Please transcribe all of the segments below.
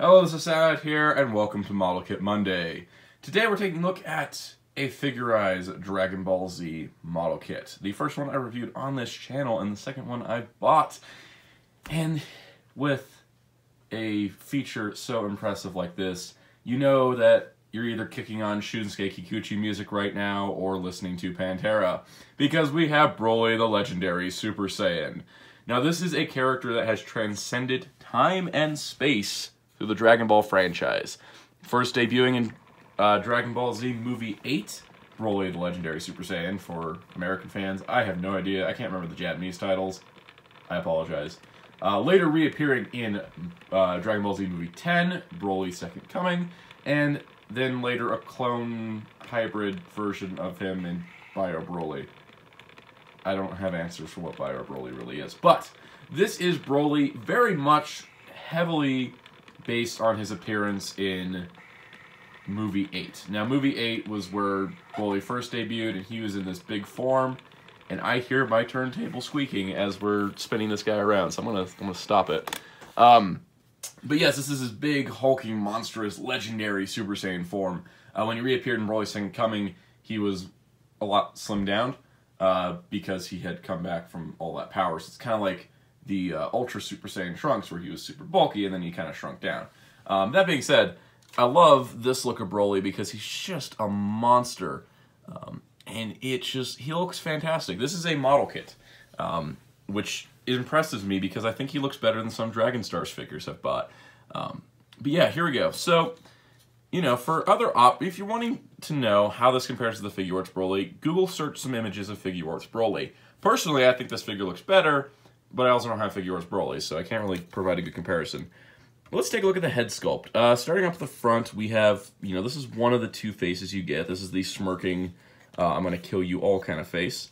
Hello, this is Salad here, and welcome to Model Kit Monday. Today we're taking a look at a figurized Dragon Ball Z model kit. The first one I reviewed on this channel, and the second one I bought. And with a feature so impressive like this, you know that you're either kicking on Shunsuke Kikuchi music right now, or listening to Pantera. Because we have Broly the Legendary Super Saiyan. Now this is a character that has transcended time and space through the Dragon Ball franchise. First debuting in Dragon Ball Z Movie 8, Broly the Legendary Super Saiyan for American fans. I have no idea. I can't remember the Japanese titles. I apologize. Later reappearing in Dragon Ball Z Movie 10, Broly Second Coming, and then later a clone hybrid version of him in Bio Broly. I don't have answers for what Bio Broly really is. But this is Broly very much heavily based on his appearance in Movie 8. Now, Movie 8 was where Broly first debuted, and he was in this big form, and I hear my turntable squeaking as we're spinning this guy around, so I'm gonna stop it. But yes, this is his big, hulking, monstrous, legendary Super Saiyan form. When he reappeared in Broly Second Coming, he was a lot slimmed down, because he had come back from all that power, so it's kind of like the Ultra Super Saiyan Trunks, where he was super bulky, and then he kind of shrunk down. That being said, I love this look of Broly because he's just a monster, and he looks fantastic. This is a model kit, which impresses me because I think he looks better than some Dragon Stars figures I've bought. But yeah, here we go. So, you know, for other if you're wanting to know how this compares to the Figuarts Broly, Google search some images of Figuarts Broly. Personally, I think this figure looks better, but I also don't have Figuarts Broly, so I can't really provide a good comparison. Let's take a look at the head sculpt. Starting up the front, we have, you know, this is one of the two faces you get. This is the smirking, I'm gonna kill you all kind of face.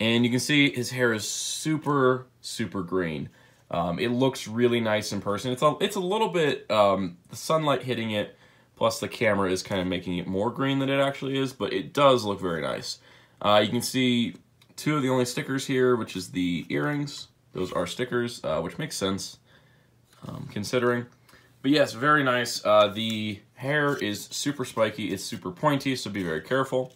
And you can see his hair is super, super green. It looks really nice in person. It's a little bit, the sunlight hitting it, plus the camera is kind of making it more green than it actually is, but it does look very nice. You can see two of the only stickers here, which is the earrings. Those are stickers, which makes sense, considering. But yes, very nice. The hair is super spiky. It's super pointy, so be very careful.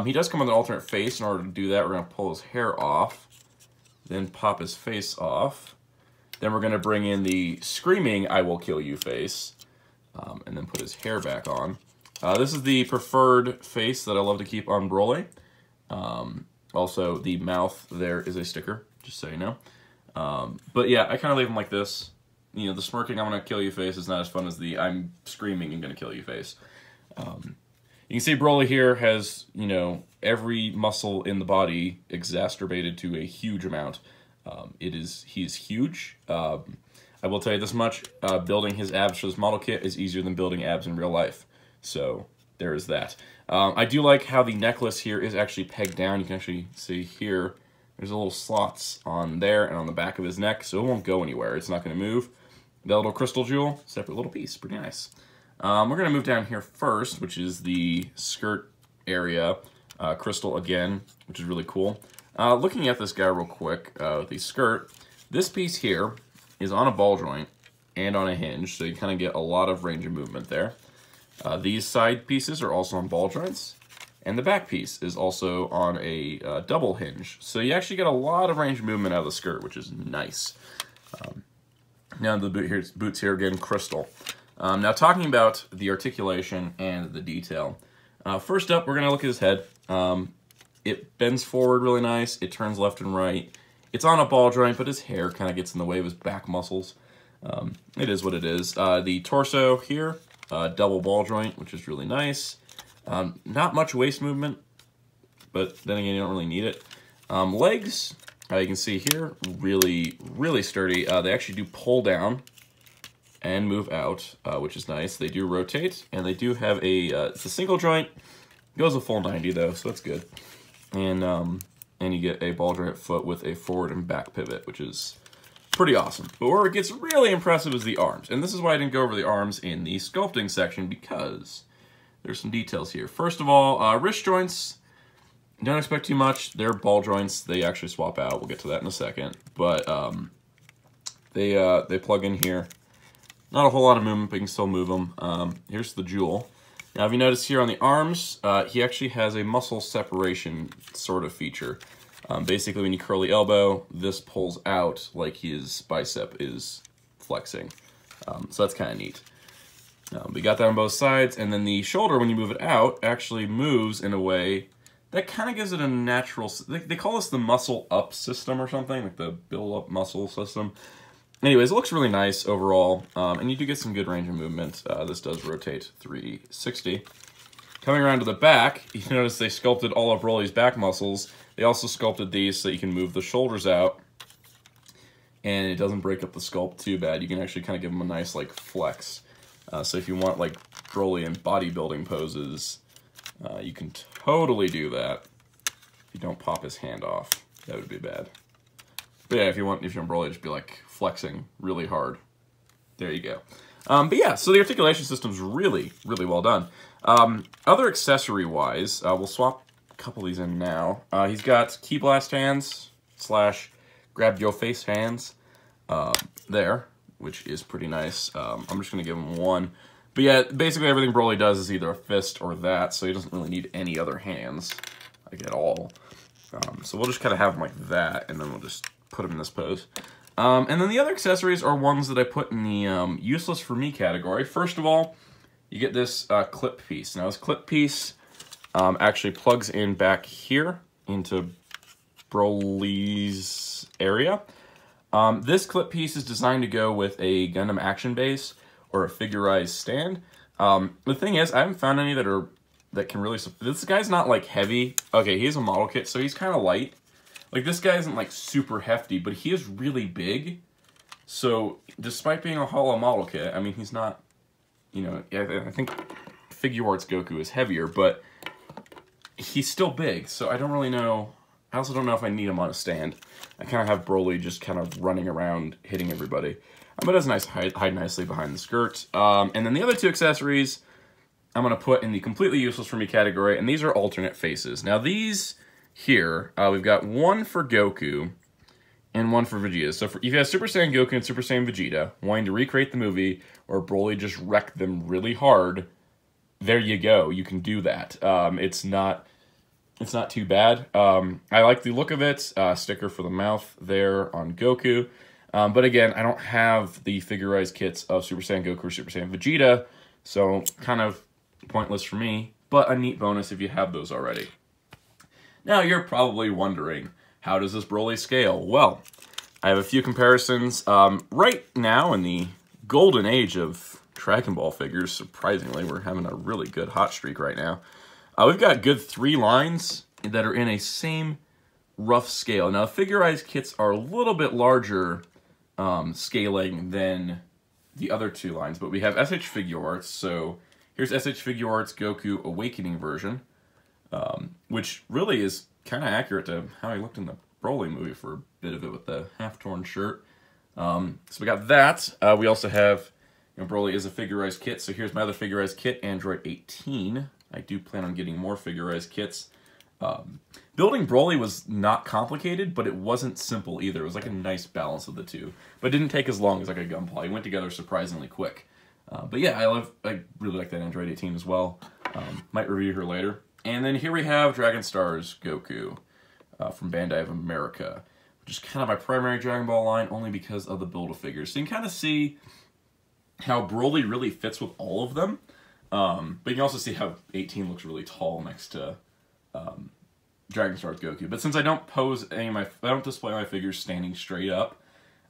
He does come with an alternate face. In order to do that, we're going to pull his hair off, then pop his face off. Then we're going to bring in the screaming "I will kill you" face, and then put his hair back on. This is the preferred face that I love to keep on Broly. Also, the mouth there is a sticker, just so you know. But yeah, I kind of leave him like this. You know, the smirking "I'm gonna kill you" face is not as fun as the "I'm screaming and gonna kill you" face. You can see Broly here has, you know, every muscle in the body exacerbated to a huge amount. He's huge. I will tell you this much, building his abs for this model kit is easier than building abs in real life. So, there is that. I do like how the necklace here is actually pegged down. You can actually see here, there's a little slots on there and on the back of his neck, so it won't go anywhere. It's not going to move. That little crystal jewel, separate little piece, pretty nice. We're going to move down here first, which is the skirt area. Crystal again, which is really cool. Looking at this guy real quick, with the skirt, this piece here is on a ball joint and on a hinge, so you kind of get a lot of range of movement there. These side pieces are also on ball joints, and the back piece is also on a double hinge. So you actually get a lot of range of movement out of the skirt, which is nice. Now the boots here again, crystal. Now talking about the articulation and the detail. First up, we're going to look at his head. It bends forward really nice. It turns left and right. It's on a ball joint, but his hair kind of gets in the way of his back muscles. It is what it is. The torso here, double ball joint, which is really nice. Not much waist movement, but then again, you don't really need it. Legs, you can see here, really, really sturdy. They actually do pull down and move out, which is nice. They do rotate, and they do have it's a single joint. It goes a full 90 though, so that's good. And you get a ball joint foot with a forward and back pivot, which is pretty awesome. But where it gets really impressive is the arms. And this is why I didn't go over the arms in the sculpting section, because there's some details here. First of all, wrist joints, don't expect too much. They're ball joints. They actually swap out. We'll get to that in a second. But they plug in here. Not a whole lot of movement, but you can still move them. Here's the jewel. Now, if you notice here on the arms, he actually has a muscle separation sort of feature. Basically, when you curl the elbow, this pulls out like his bicep is flexing. So that's kind of neat. We got that on both sides, and then the shoulder, when you move it out, actually moves in a way that kind of gives it a natural... They call this the muscle up system or something, like the build-up muscle system. Anyways, it looks really nice overall, and you do get some good range of movement. This does rotate 360. Coming around to the back, you notice they sculpted all of Broly's back muscles. They also sculpted these so you can move the shoulders out, and it doesn't break up the sculpt too bad. You can actually kind of give them a nice, like, flex. So if you want, like, Broly in bodybuilding poses, you can totally do that. If you don't pop his hand off, that would be bad. But yeah, if you're on Broly, just be like flexing really hard. There you go. But yeah, so the articulation system's really, really well done. Other accessory-wise, we'll swap a couple of these in now. He's got Ki Blast hands / grab your face hands there, which is pretty nice. I'm just gonna give him one. But yeah, basically everything Broly does is either a fist or that, so he doesn't really need any other hands, like at all. So we'll just kind of have him like that, and then we'll just put him in this pose. And then the other accessories are ones that I put in the useless for me category. First of all, you get this clip piece. Now this clip piece actually plugs in back here into Broly's area. This clip piece is designed to go with a Gundam action base or a figurized stand. The thing is, I haven't found any that can really... This guy's not like heavy. Okay, he's a model kit, so he's kind of light. Like, this guy isn't, like, super hefty, but he is really big. So, despite being a hollow model kit, I mean, he's not, you know, I think Figuarts Goku is heavier, but he's still big, so I don't really know. I also don't know if I need him on a stand. I kind of have Broly just kind of running around, hitting everybody. But it does nice hide nicely behind the skirt. And then the other two accessories, I'm going to put in the completely useless for me category, and these are alternate faces. Now, these... Here, we've got one for Goku and one for Vegeta. So if you have Super Saiyan Goku and Super Saiyan Vegeta wanting to recreate the movie or Broly just wrecked them really hard, there you go. You can do that. It's not too bad. I like the look of it. Sticker for the mouth there on Goku. But again, I don't have the figurized kits of Super Saiyan Goku or Super Saiyan Vegeta, so kind of pointless for me, but a neat bonus if you have those already. Now, you're probably wondering, how does this Broly scale? Well, I have a few comparisons. Right now, in the golden age of Dragon Ball figures, surprisingly, we're having a really good hot streak right now. We've got good 3 lines that are in a same rough scale. Now, figurized kits are a little bit larger scaling than the other 2 lines, but we have SH Figuarts. So here's SH Figuarts Goku Awakening version. Which really is kind of accurate to how he looked in the Broly movie for a bit of it with the half-torn shirt. So we got that. We also have, you know, Broly is a figurized kit, so here's my other figurized kit, Android 18. I do plan on getting more figurized kits. Building Broly was not complicated, but it wasn't simple either. It was like a nice balance of the two. But it didn't take as long as like a Gunpla. It went together surprisingly quick. But yeah, I really like that Android 18 as well. Might review her later. And then here we have Dragon Stars Goku from Bandai of America, which is kind of my primary Dragon Ball line only because of the Build-A-Figures. So you can kind of see how Broly really fits with all of them. But you can also see how 18 looks really tall next to Dragon Stars Goku. But since I don't display my figures standing straight up,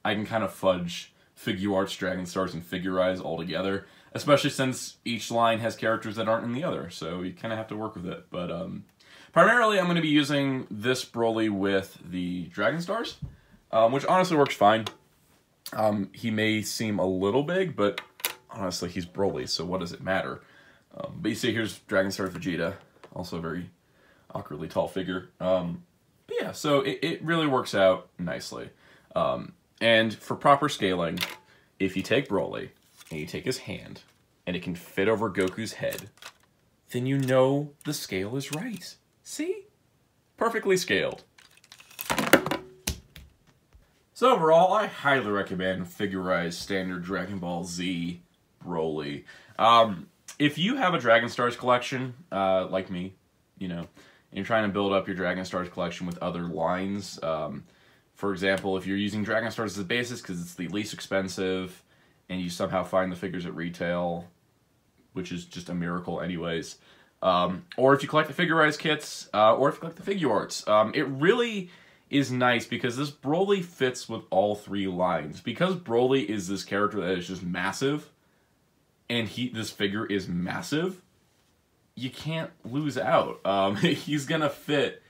I can kind of fudge Figuarts, Dragon Stars, and Figurize all together. Especially since each line has characters that aren't in the other, so you kind of have to work with it. But primarily, I'm going to be using this Broly with the Dragon Stars, which honestly works fine. He may seem a little big, but honestly, he's Broly, so what does it matter? But you see, here's Dragon Stars Vegeta, also a very awkwardly tall figure. But yeah, so it really works out nicely. And for proper scaling, if you take Broly, and you take his hand, and it can fit over Goku's head, then you know the scale is right. See? Perfectly scaled. So overall, I highly recommend Figurized Standard Dragon Ball Z Broly. If you have a Dragon Stars collection, like me, you know, and you're trying to build up your Dragon Stars collection with other lines, for example, if you're using Dragon Stars as a basis because it's the least expensive, and you somehow find the figures at retail, which is just a miracle anyways, or if you collect the Figurized kits, or if you collect the figure arts, it really is nice because this Broly fits with all three lines. Because Broly is this character that is just massive, and this figure is massive, you can't lose out. He's gonna fit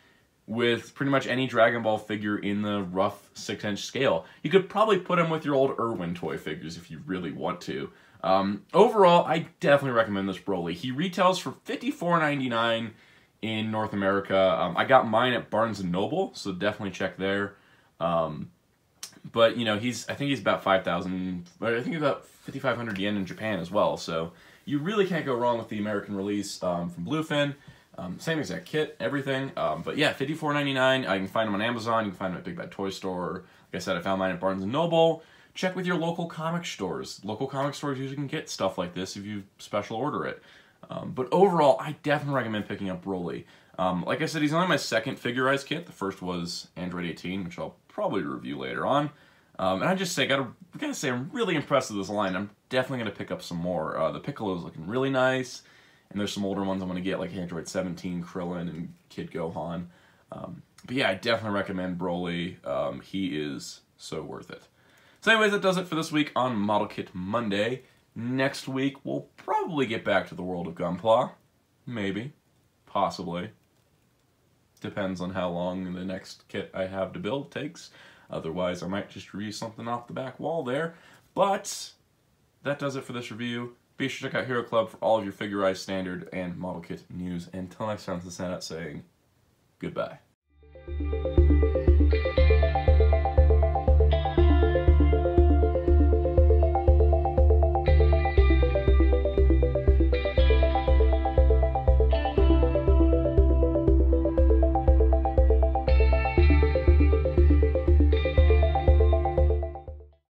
with pretty much any Dragon Ball figure in the rough 6-inch scale. You could probably put him with your old Irwin toy figures if you really want to. Overall, I definitely recommend this Broly. He retails for $54.99 in North America. I got mine at Barnes & Noble, so definitely check there. But, you know, I think he's about 5,000, I think he's about 5,500 yen in Japan as well, so you really can't go wrong with the American release from Bluefin. Same exact kit, everything. But yeah, $54.99. You can find them on Amazon. You can find them at Big Bad Toy Store. Like I said, I found mine at Barnes & Noble. Check with your local comic stores. Local comic stores usually can get stuff like this if you special order it. But overall, I definitely recommend picking up Broly. Like I said, he's only my second Figurized kit. The first was Android 18, which I'll probably review later on. And I just say, gotta say, I'm really impressed with this line. I'm definitely gonna pick up some more. The Piccolo's looking really nice, and there's some older ones I'm gonna get, like Android 17, Krillin, and Kid Gohan. But yeah, I definitely recommend Broly. He is so worth it. So anyways, that does it for this week on Model Kit Monday. Next week, we'll probably get back to the world of Gunpla. Maybe. Possibly. Depends on how long the next kit I have to build takes. Otherwise, I might just review something off the back wall there. But that does it for this review. Be sure to check out Hero Club for all of your Figurized Standard and Model Kit news. Until next time, this is Nat saying goodbye.